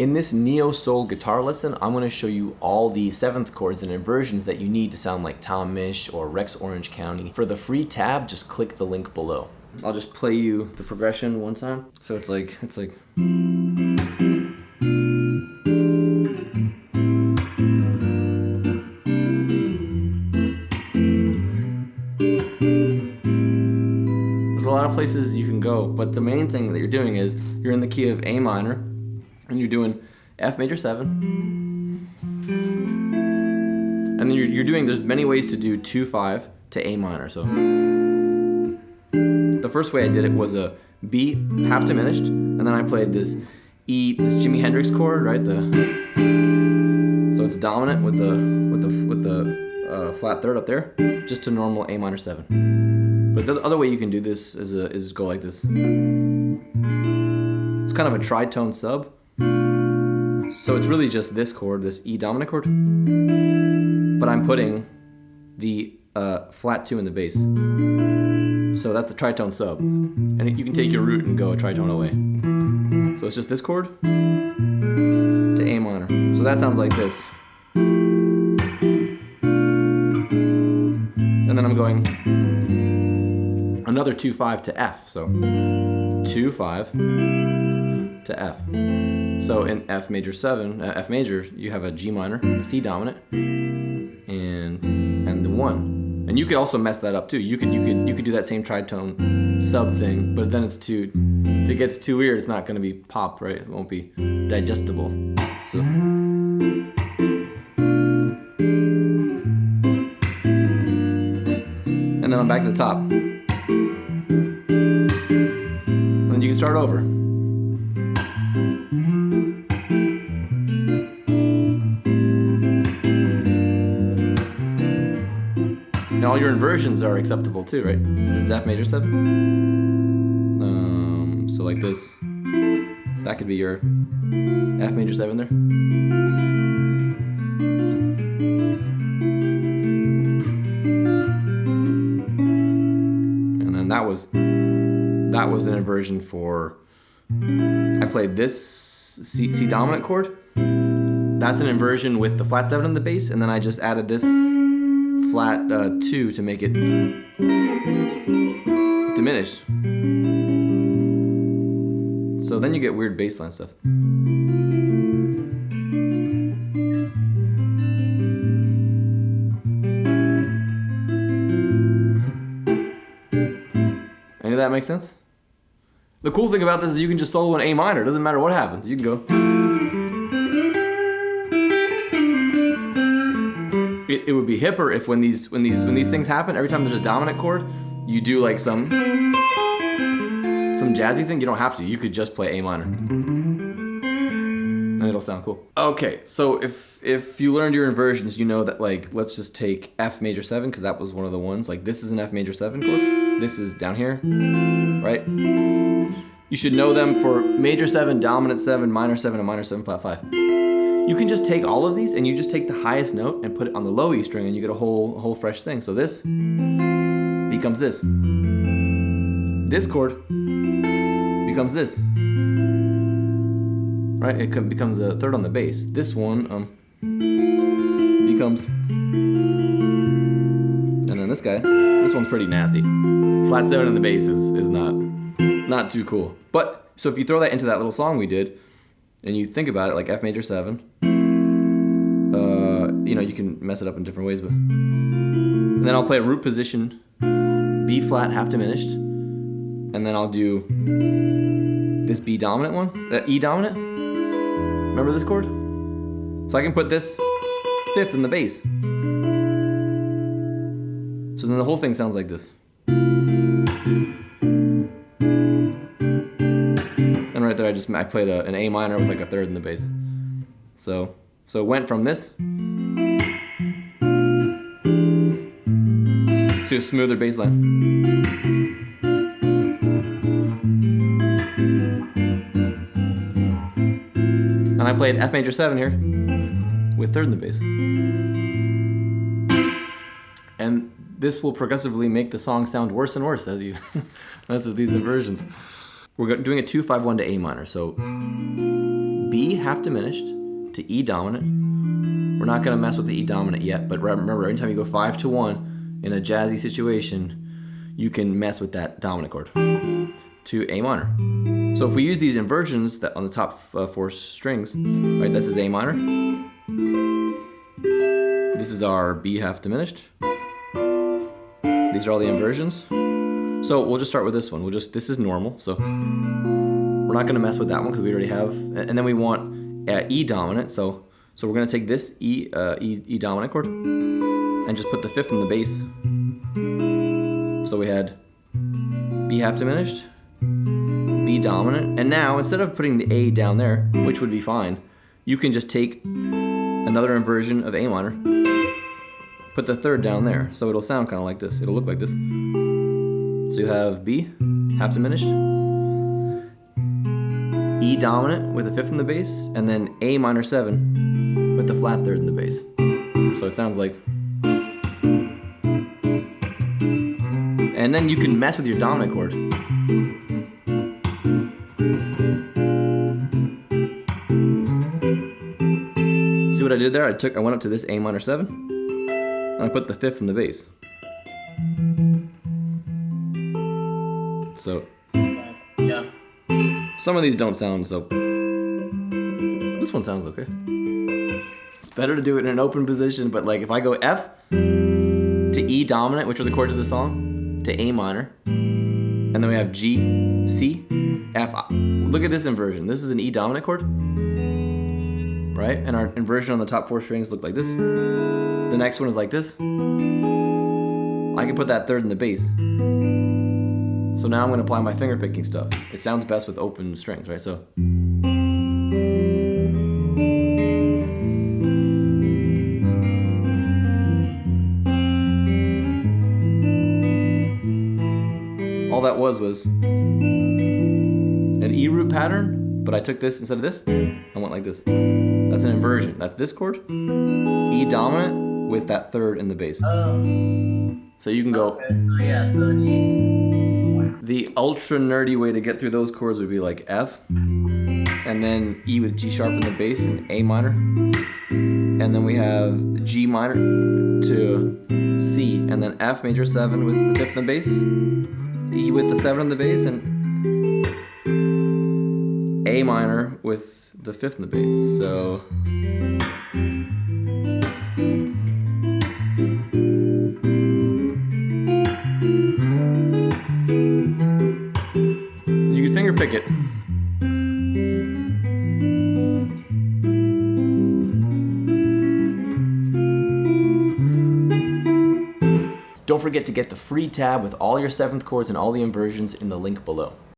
In this neo-soul guitar lesson, I'm going to show you all the 7th chords and inversions that you need to sound like Tom Misch or Rex Orange County. For the free tab, just click the link below. I'll just play you the progression one time. So it's like... There's a lot of places you can go, but the main thing that you're doing is you're in the key of A minor, and you're doing F major 7. And then you're doing, there's many ways to do 2-5 to A minor. So the first way I did it was a B half diminished, and then I played this E, this Jimi Hendrix chord, right? So it's dominant with the flat third up there, just to normal A minor 7. But the other way you can do this is go like this. It's kind of a tritone sub. So it's really just this chord, this E dominant chord, but I'm putting the flat 2 in the bass. So that's the tritone sub. And you can take your root and go a tritone away. So it's just this chord to A minor. So that sounds like this. And then I'm going another 2-5 to F. So 2-5 to F. So in F major 7, F major, you have a G minor, a C dominant, and the 1. And you could also mess that up too. You could do that same tritone sub thing, but then it's too, if it gets too weird, it's not going to be pop, right? It won't be digestible. So. And then I'm back to the top. And then you can start over. And all your inversions are acceptable too, right? This is F major 7. So like this. That could be your F major 7 there. And then that was an inversion for, I played this C dominant chord. That's an inversion with the flat 7 on the bass, and then I just added this flat 2 to make it diminished. So then you get weird bass line stuff. Any of that make sense? The cool thing about this is you can just solo in A minor. It doesn't matter what happens. You can go. It would be hipper if when these things happen, every time there's a dominant chord, you do like some jazzy thing. You don't have to. You could just play A minor, and it'll sound cool. Okay, so if you learned your inversions, you know that, like, let's just take F major 7 because that was one of the ones. Like, this is an F major 7 chord. This is down here, right? You should know them for major 7, dominant 7, minor 7, and minor 7 flat 5. You can just take all of these and you just take the highest note and put it on the low E string and you get a whole fresh thing. So this becomes this. This chord becomes this. Right? It becomes a third on the bass. This one becomes, and then this guy, this one's pretty nasty. Flat 7 on the bass is not too cool. But so if you throw that into that little song we did, and you think about it, like F major 7, you know, you can mess it up in different ways, but. And then I'll play a root position, B flat half diminished, and then I'll do this B dominant one, E dominant. Remember this chord? So I can put this 5th in the bass. So then the whole thing sounds like this. And right there I played an A minor with like a 3rd in the bass. So it went from this to a smoother bass line. And I played F major 7 here with 3rd in the bass. And this will progressively make the song sound worse and worse as you mess with these inversions. We're doing a 2-5-1 to A minor. So B half diminished to E dominant. We're not gonna mess with the E dominant yet, but remember, anytime you go 5 to 1 in a jazzy situation, you can mess with that dominant chord to A minor. So if we use these inversions that on the top 4 strings, right, this is A minor. This is our B half diminished. These are all the inversions. So we'll just start with this one. This is normal, so we're not gonna mess with that one because we already have, and then we want E dominant, so we're gonna take this E dominant chord and just put the 5th in the bass. So we had B half diminished, B dominant, and now instead of putting the A down there, which would be fine, you can just take another inversion of A minor, put the 3rd down there, so it'll sound kind of like this. It'll look like this. So you have B half diminished, E dominant with the 5th in the bass, and then A minor 7 with the flat 3rd in the bass. So it sounds like. And then you can mess with your dominant chord. See what I did there? I went up to this A minor 7, and I put the 5th in the bass. So, yeah. Some of these don't sound so. This one sounds okay. It's better to do it in an open position, but like if I go F to E dominant, which are the chords of the song, to A minor, and then we have G, C, F. Look at this inversion. This is an E dominant chord, right? And our inversion on the top 4 strings look like this. The next one is like this. I can put that 3rd in the bass. So now I'm going to apply my finger picking stuff. It sounds best with open strings, right? So. All that was an E root pattern, but I took this instead of this. I went like this. That's an inversion. That's this chord, E dominant with that 3rd in the bass. So you can go. Okay, so yeah, so E. The ultra nerdy way to get through those chords would be like F, and then E with G sharp in the bass and A minor, and then we have G minor to C, and then F major 7 with the 5th in the bass, E with the 7 in the bass, and A minor with the 5th in the bass. So. You can finger pick it. Don't forget to get the free tab with all your 7th chords and all the inversions in the link below.